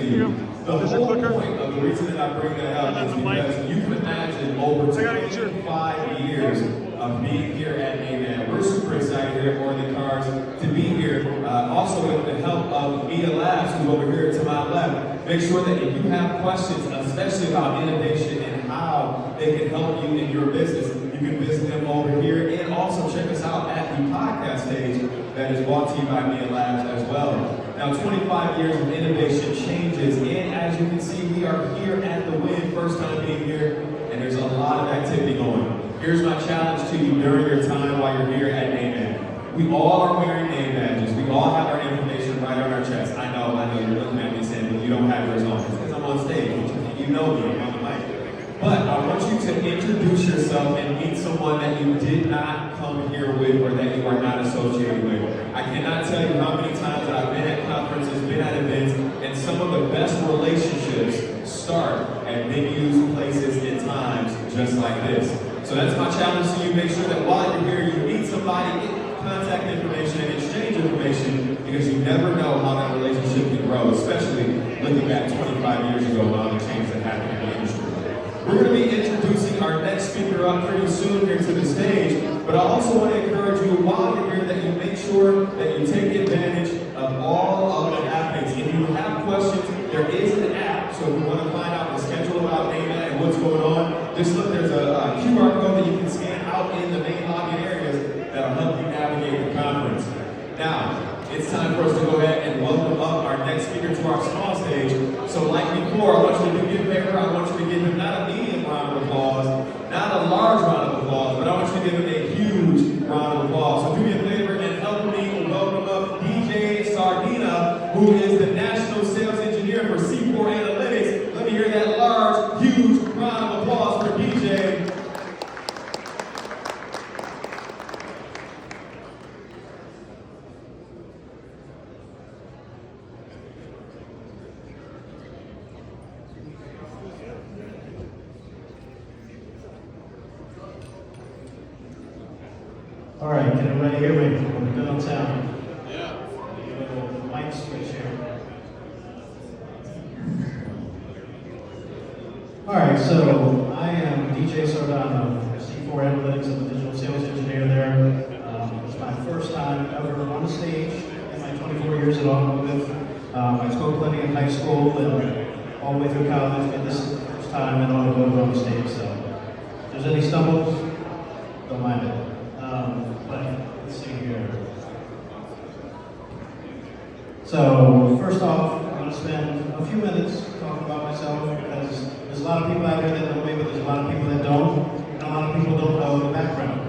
you. The whole point of the reason that I bring that up is because you can imagine over 25 years of being here at AMAN. We're super excited here at Morning Cars to be here. Also with the help of Media Labs, who's over here to my left. Make sure that if you have questions, especially about innovation and how they can help you in your business, you can visit them over here, and also check us out at the podcast page that is brought to you by Media Labs as well. Now, 25 years of innovation changes, and as you can see, we are here at the Win, first time being here, and there's a lot of activity going. Here's my challenge to you during your time while you're here at NAMAD. We all are wearing name badges. We all have our information right on our chest. I know you're looking at me saying, but you don't have yours on. It's because I'm on stage. You know me, I'm on the mic. But I want you to introduce yourself and meet someone that you did not come here with or that you are not associated with. I cannot tell you how many times that I've been at conferences, been at events, and some of the best relationships start at venues, places, and times just like this. So that's my challenge to you. Make sure that while you're here, you meet somebody, get contact information, and exchange information, because you never know how that relationship can grow, especially looking back 25 years ago and all the changes that happened in the industry. We're going to be introducing our next speaker up pretty soon here to the stage, but I also want to encourage you while you're here that you make sure that you take advantage of all of the happenings. If you have questions, there is an app, so if you want to find out the schedule about NAMAD and what's going on, just look, there's a QR code that you can scan out in the main lobby areas that'll help you navigate the conference. Now, it's time for us to go ahead and welcome up our next speaker to our small stage. So like before, I want you to do me a favor. I want you to give him not a medium round of applause, not a large round of applause, but I want you to give him a huge round of applause. So do me a favor and help me welcome up DJ Sardana, who is the National Sales Engineer for C4 Analytics. Let me hear that large, huge round of applause for DJ. All right, can everybody hear me? We're good on sound. Yeah. The mic switch here. All right, so I am DJ Sardana, C4 Analytics and the digital sales engineer there. It's my first time ever on a stage in my 24 years at Automotive. I spoke plenty in high school and all the way through college, and this is the first time in Automotive on the stage. So if there's any stumbles, don't mind it. But let's see here. So first off, I'm going to spend a few minutes talking about myself, because there's a lot of people out there that know me, but there's a lot of people that don't, and a lot of people don't know the background.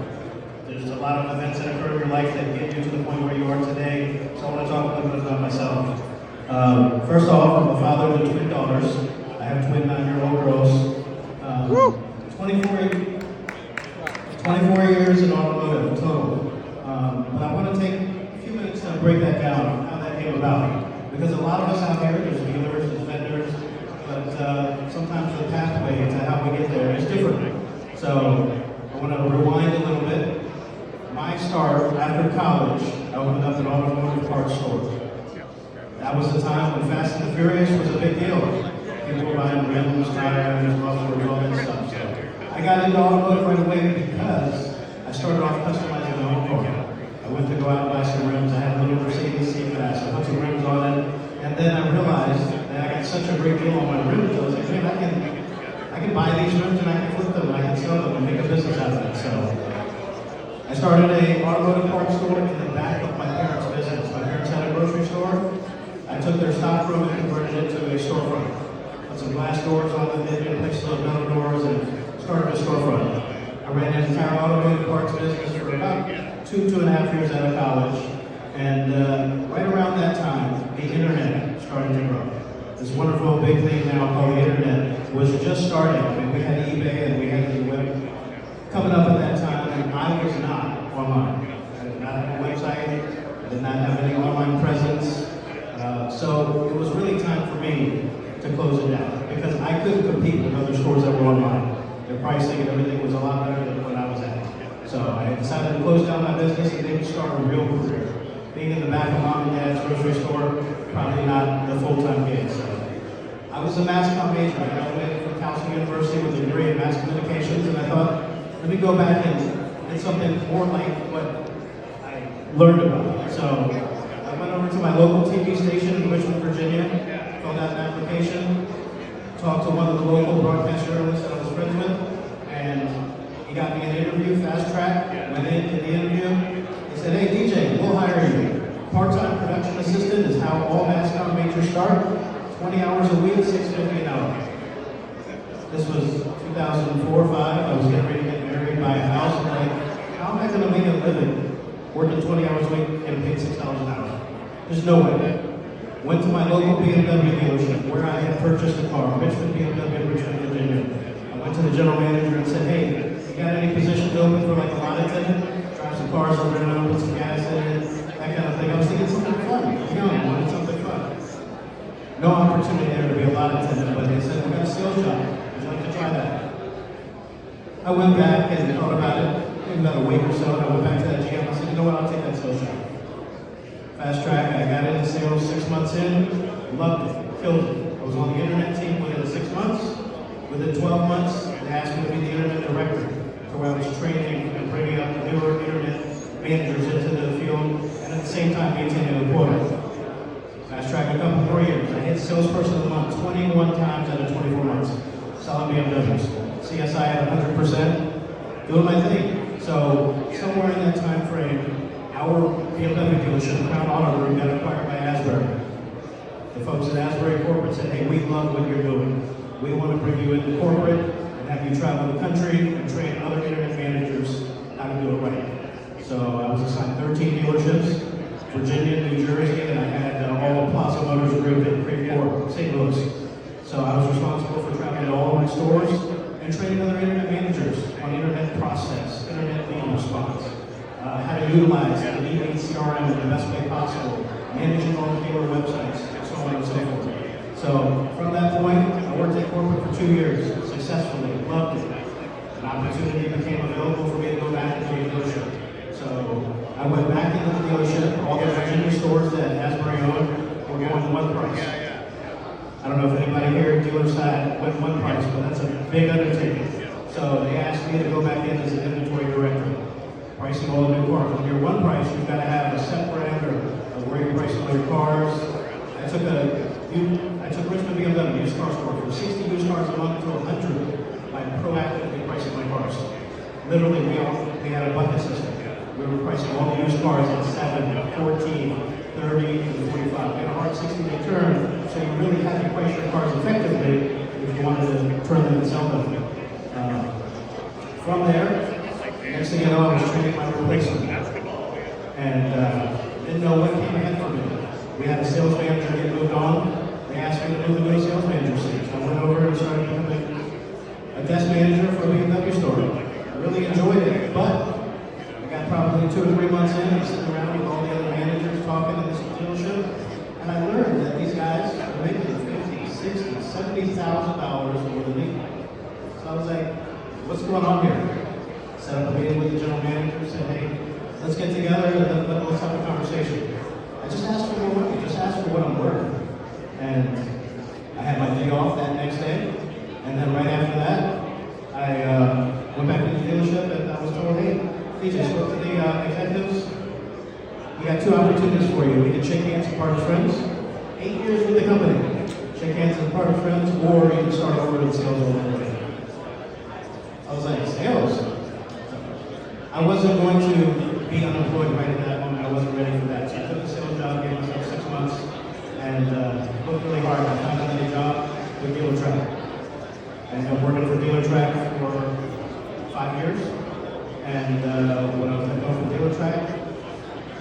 There's a lot of events that occur in your life that get you to the point where you are today, so I want to talk a little bit about myself. First off, I'm a father to twin daughters. I have twin 9-year-old girls. 24 years in automotive total. But I want to take a few minutes to break that down, how that came about. Because a lot of us out here, there's dealers, there's vendors, but sometimes the pathway to how we get there is different. So I want to rewind a little bit. My start after college, I opened up an automotive parts store. That was the time when Fast and the Furious was a big deal. People were buying rims, tires, mufflers, all that stuff. So I got into automotive right away because I started off customizing my own car. I went to go out and buy some rims. I had a little Mercedes C-Class. I put some rims on it, and then I realized that I got such a great deal on my rims. I was like, man, I can buy these rims and I can flip them and I can sell them and make a business out of it. So I started an automotive parts store in the back of my parents' business. My parents had a grocery store. I took their stock room and converted it to a storefront. Put some glass doors on it, then replaced those metal doors, and started a storefront. I ran an entire automotive parts business for about 2.5 years out of college. And right around that time, the internet started to grow. This wonderful big thing now called the internet was just starting. I mean, we had eBay and we had the web coming up at that time, and I was not online. I did not have a website. I did not have any online presence. So it was really time for me to close it down, because I couldn't compete with other stores that were online. Their pricing and everything was a lot better than what I was at. So I decided to close down my business and then start a real career. Being in the back of mom and dad's grocery store, probably not the full-time gig. So I was a mass comm major. I graduated from Towson University with a degree in mass communications, and I thought, let me go back and get something more like what I learned about. So I went over to my local TV station in Richmond, Virginia, filled out an application, talked to one of the local broadcast journalists that I was friends with, and he got me an interview, fast track, went in, did the interview. He said, hey DJ, we'll hire you. Part-time production assistant is how all mass comm majors start. 20 hours a week, $6.50 an hour. This was 2004 or 5. I was getting ready to get married, buy a house. I'm like, how am I going to make a living working 20 hours a week, getting paid $6 an hour? There's no way. Went to my local BMW dealership where I had purchased a car, Richmond BMW, Richmond, Virginia. I went to the general manager and said, hey, you got any positions open for like a lot attendant? Drive some cars over and put some gas in it, that kind of thing. I was thinking something fun. I wanted something fun. No opportunity there to be a lot attendant, but they said, we got a sales job. Would you like to try that? I went back and thought about it in about a week or so, and I went back to that GM. I said, you know what, I'll take that sales job. Fast track, I got into sales 6 months in, loved it, killed it. I was on the internet team within 6 months. Within 12 months, they asked me to be the internet director, where I was training and bringing up newer internet managers into the field, and at the same time maintaining a quota. Fast track a couple more years. I hit salesperson of the month 21 times out of 24 months. Selling BMWs. CSI at 100%. Doing my thing. So somewhere in that time frame, our BMW dealership, Crown Auto Group, got acquired by Asbury. The folks at Asbury Corporate said, hey, we love what you're doing. We want to bring you into corporate and have you travel the country and train other internet managers how to do it right. So I was assigned 13 dealerships. Virginia, New Jersey, and I had all of Plaza Motors Group in Freeport, St. Louis. So I was responsible for traveling to all of my stores and training other internet managers on internet process, internet lead response, how to utilize the leading CRM in the best way possible, managing all the dealer websites, and so on and so forth. So from that point, I worked at corporate for 2 years, successfully, loved it. An opportunity became available for me to go back into a dealership. So I went back into the dealership. All the Virginia stores that Asbury owned were going one price. I don't know if anybody here at dealer side went one price, but that's a big undertaking. So they asked me to go back in as an inventory director, pricing all the new cars. When you're one price, you've got to have a set brand or where you're pricing all your cars. I took Richmond BMW used car store from 60 used cars a month to 100 by proactively pricing my cars. Literally, we had a bucket system. We were pricing all the used cars at 7, 14, 30, and 45. We had a hard 60-day turn, so you really had to price your cars effectively if you wanted to turn them and sell them. From there, next thing you know, I was training my replacement. And didn't know what came ahead for me. We had a sales manager get moved on. They asked me to move into a sales manager seat. I went over and started becoming a desk manager for a BMW store. I really enjoyed it, but I got probably 2 or 3 months in, I'm sitting around with all the other managers talking in this dealership, and I learned that these guys are making $50,000, $60,000, $70,000 more than me. So I was like, what's going on here? Set up a meeting with the general manager, said, hey, let's get together and let's have a conversation. I just asked for more money, just asked for what I'm worth. And I had my day off that next day, and then right after that, I went back to the dealership and I was told, hey, DJ, spoke to the executives. We got 2 opportunities for you. We can shake hands and part as friends. 8 years with the company. Shake hands and part as friends, or you can start over in sales all over again. I was like, sales? I wasn't going to be unemployed right at that moment. I wasn't ready for that. So I took the sales job, gave myself 6 months, and worked really hard. I found another job with DealerTrack. I ended up working for DealerTrack for 5 years. And when I was at home for DealerTrack,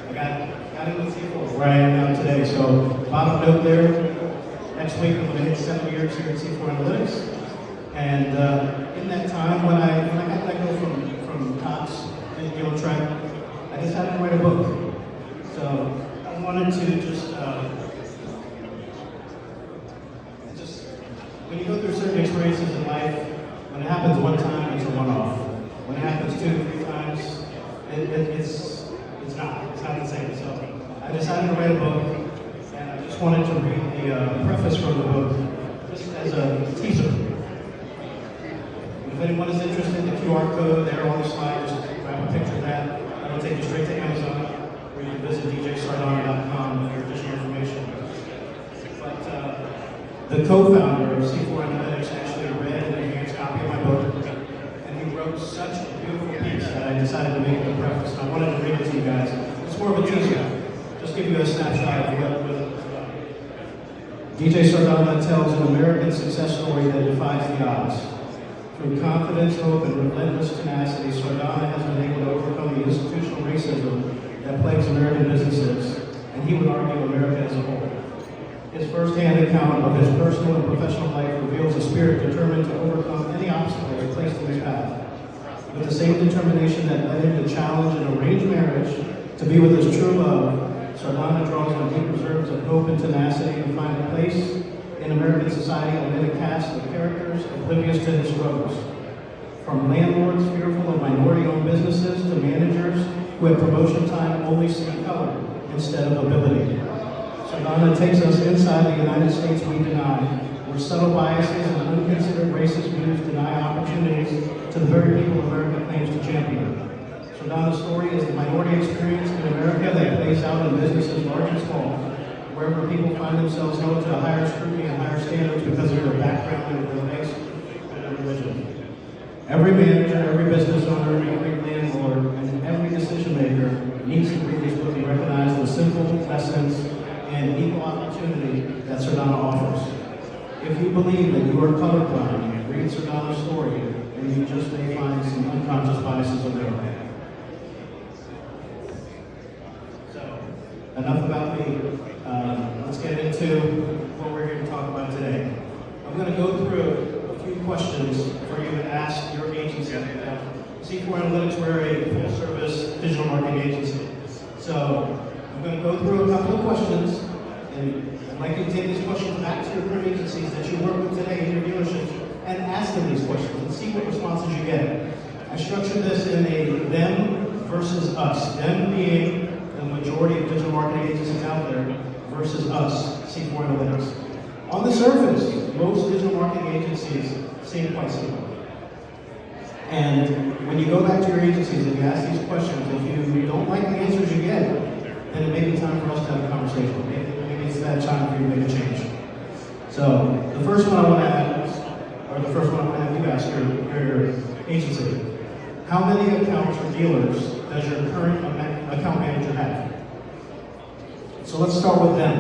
I got into C4, where I am now today. So, bottom note there, next week I'm going to hit 7 years here at C4 Analytics. And in that time, when I got let go from Cox and DealerTrack, I decided to write a book. So, I wanted to just when you go through certain experiences in life, when it happens one time, it's a one-off. When it happens 2 to 3 times, it's not the same. So I decided to write a book, and I just wanted to read the preface from the book, just to anyone is interested, the QR code there on the slide, just grab a picture of that. That'll take you straight to Amazon, where you can visit djsardana.com for additional information. But the co-founder of C4 Analytics actually read an enhanced copy of my book, and he wrote such a beautiful piece that I decided to make it the preface. And I wanted to read it to you guys. It's more of a teaser. Just give you a snapshot of what DJ Sardana tells an American success story that defies the odds. Through confidence, hope, and relentless tenacity, Sardana has been able to overcome the institutional racism that plagues American businesses, and he would argue America as a whole. His first-hand account of his personal and professional life reveals a spirit determined to overcome any obstacles placed in his path. With the same determination that led him to challenge an arranged marriage to be with his true love, Sardana draws on deep reserves of hope and tenacity to find a place in American society amid a cast of characters oblivious to his struggles. From landlords fearful of minority-owned businesses to managers who at promotion time only see color instead of ability. Sardana takes us inside the United States we deny, where subtle biases and unconsidered racist views deny opportunities to the very people America claims to champion. Sardana's story is the minority experience in America that plays out in businesses large and small, wherever people find themselves held to a higher scrutiny and higher standards because of their background and their race and their religion. Every manager, every business owner, every landlord, and every decision maker needs to read this book and recognize the simple lessons and equal opportunity that Sardana offers. If you believe that you are colorblind, read Sardana's story, and you just may find some unconscious biases of your own. Enough about me. Let's get into what we're here to talk about today. I'm going to go through a few questions for you to ask your agency. C4 Analytics, we're a full-service digital marketing agency. So I'm going to go through a couple of questions, and I'd like you to take these questions back to your current agencies that you work with today in your dealerships and ask them these questions and see what responses you get. I structured this in a them versus us. Them being the majority of digital marketing agencies out there versus us, C4 Analytics. On the surface, most digital marketing agencies seem quite similar. And when you go back to your agencies and you ask these questions, if you don't like the answers you get, then it may be time for us to have a conversation. Maybe it's that time for you to make a change. So the first one I want to ask, or the first one I want to have you ask your agency, how many accounts or dealers does your current account manager have? So let's start with them.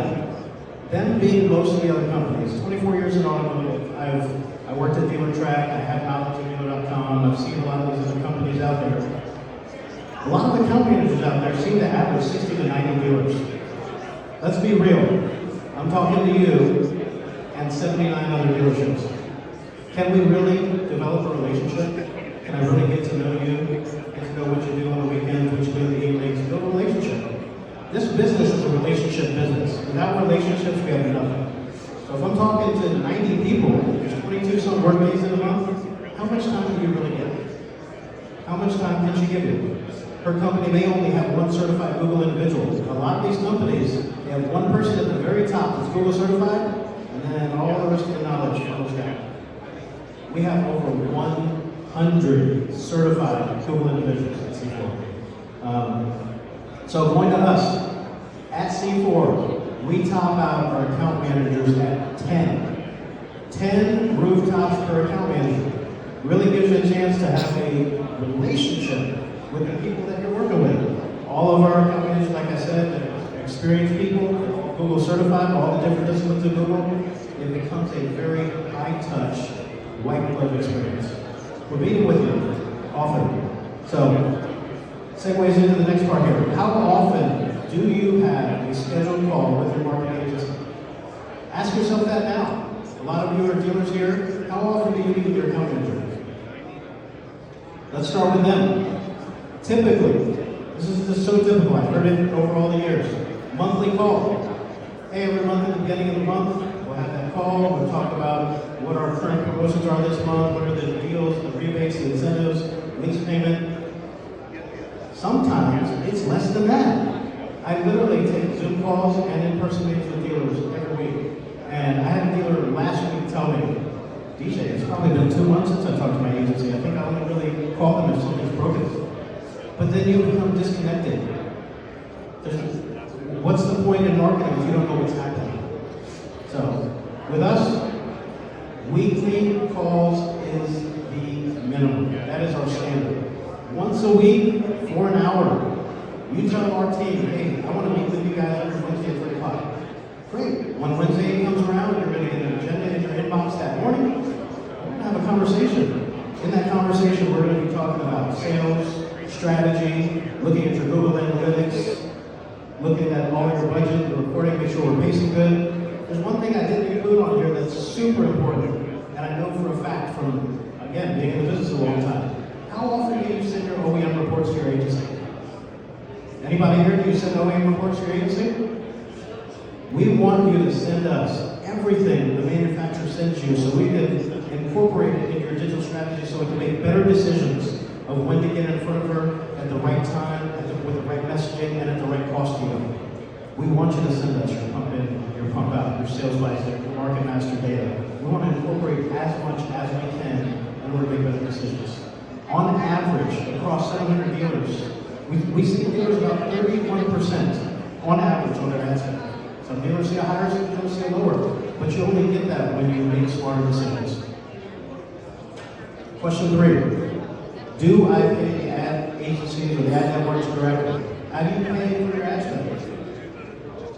Them being most of the other companies. 24 years in automotive, I worked at DealerTrack, I have knowledge of dealer.com, I've seen a lot of these other companies out there. A lot of account managers out there seem to average 60 to 90 dealers. Let's be real. I'm talking to you and 79 other dealerships. Can we really develop a relationship? Can I really get to know you? Get to know what you do on the weekends, what you do in the evenings, build a relationship. This business is a relationship business. Without relationships, we have nothing. So if I'm talking to 90 people, there's 22 some work days in a month, how much time do you really get? How much time can she give you? Her company may only have one certified Google individual. A lot of these companies, they have one person at the very top that's Google certified, and then all the rest of the knowledge goes down. We have over 100 certified Google individuals at C4. So going to us, at C4, we top out our account managers at 10. 10 rooftops per account manager. Really gives you a chance to have a relationship with the people that you're working with. All of our account managers, like I said, are experienced people, Google certified, all the different disciplines of Google. It becomes a very high-touch, white glove experience. We're meeting with you often. So, segues into the next part here. How often do you have a scheduled call with your marketing agency? Ask yourself that now. A lot of you are dealers here. How often do you meet with your account manager? Let's start with them. Typically, this is so typical. I've heard it over all the years. Monthly call. Hey, every month at the beginning of the month, we'll have that call. We'll talk about what our current promotions are this month, what are the deals, the rebates, the incentives, lease payment. Sometimes it's less than that. I literally take Zoom calls and in-person meetings with dealers every week. And I had a dealer last week tell me, DJ, it's probably been 2 months since I talked to my agency. I think I only really call them if something's broken. But then you become disconnected. What's the point in marketing if you don't know what's happening? So, with us, weekly calls is the minimum. That is our standard. Once a week for an hour. You tell our team, hey, I want to meet with you guys every Wednesday at 3 o'clock. Great. When Wednesday comes around, you're going to get an agenda in your inbox that morning. We're going to have a conversation. In that conversation, we're going to be talking about sales, strategy, looking at your Google Analytics, looking at all your budget and reporting, make sure we're pacing good. There's one thing I didn't include on here that's super important, and I know for a fact from, again, being in the business a long time. How often do you send your OEM reports to your agency? Anybody here, do you send OEM reports to your agency? We want you to send us everything the manufacturer sends you so we can incorporate it in your digital strategy so we can make better decisions of when to get in front of her at the right time, with the right messaging, and at the right cost to you. We want you to send us your pump in, your pump out, your sales bicycle, your market master data. We want to incorporate as much as we can in order to make better decisions. On average, across 700 dealers, we see dealers about 31% on average on their ad spend. Some dealers see a higher, some dealers see a lower, but you only get that when you make smarter decisions. Question 3. Do I pay the ad agencies or the ad networks directly? How do you pay for your ad spend?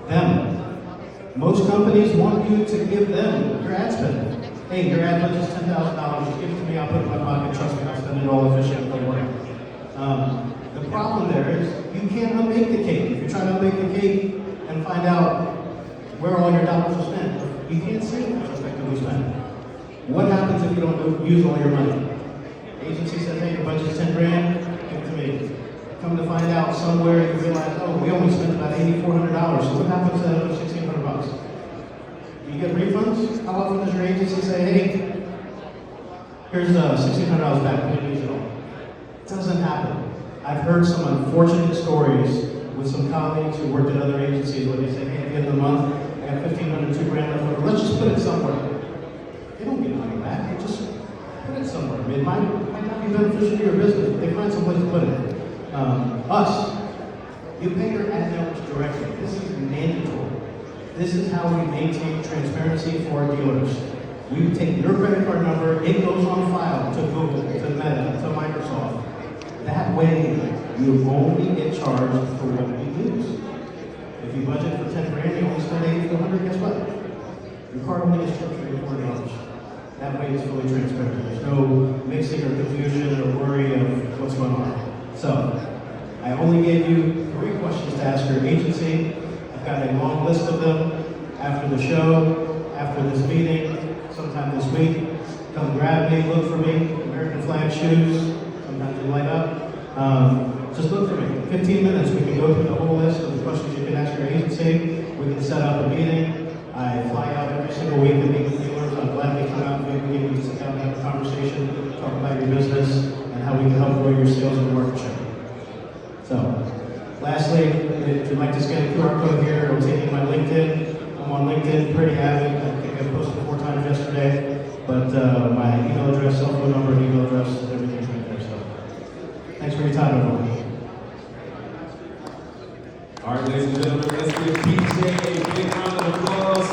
Them. Most companies want you to give them your ad spend. Hey, your ad budget's $10,000. Just give it to me. I'll put it in my pocket. Trust me, I'll spend it all efficiently. The problem there is you can't unbake the cake. If you're trying to unbake the cake and find out where all your dollars are spent, you can't see what's effectively spent. What happens if you don't use all your money? Agency says, hey, your budget's 10 grand, give it to me. Come to find out somewhere you realize, oh, we only spent about $8,400. So what happens to that other $1,600? Do you get refunds? How often does your agency say, hey, here's $1,600 back, we didn't use it all? It doesn't happen. I've heard some unfortunate stories with some colleagues who worked at other agencies where they say, hey, at the end of the month, I got $1,500, $2 grand left over. Let's just put it somewhere. They don't get money back. They just put it somewhere. It might not be beneficial to your business, but they find some place to put it. Us, you pay your ad networks directly. This is mandatory. This is how we maintain transparency for our dealers. We take your credit card number, it goes on file to Google, to Meta, to Microsoft. That way, you only get charged for what you use. If you budget for 10 grand, you only spend 80 to 100, guess what? Your card only gets charged for $40. That way it's fully transparent. There's no mixing or confusion or worry of what's going on. So, I only gave you 3 questions to ask your agency. I've got a long list of them. After the show, after this meeting, sometime this week, come grab me, look for me, American flag shoes, sometimes they light up. Just look for me. 15 minutes, we can go through the whole list of the questions you can ask your agency. We can set up a meeting. I fly out every single week to meet with dealers. I'm glad to come out and meet with you, sit down and have a conversation, talk about your business, and how we can help grow your sales and market share. So, lastly, if you'd like to scan the QR code here, it'll take you to my LinkedIn. I'm on LinkedIn, pretty avid. I think I posted 4 times yesterday. But my email address, cell phone number, email address, everything's right there. So, thanks for your time, everyone. All right, ladies and gentlemen, let's give PJ a big round of applause.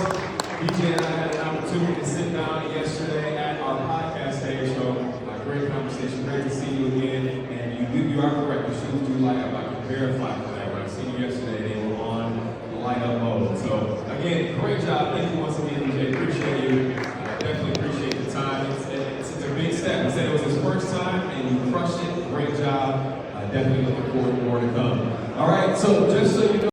PJ and I had an opportunity to sit down yesterday at our podcast stage, so a great conversation, great to see you again. And you are correct, the shoes do light up. I can verify for that. When I seen you yesterday, they were on light up mode. So again, great job. Thank you once again, PJ. Appreciate you. Definitely appreciate the time. It's a big step. He said it was his first time, and you crushed it. Great job. Definitely looking forward to more to come. All right, so just so you know.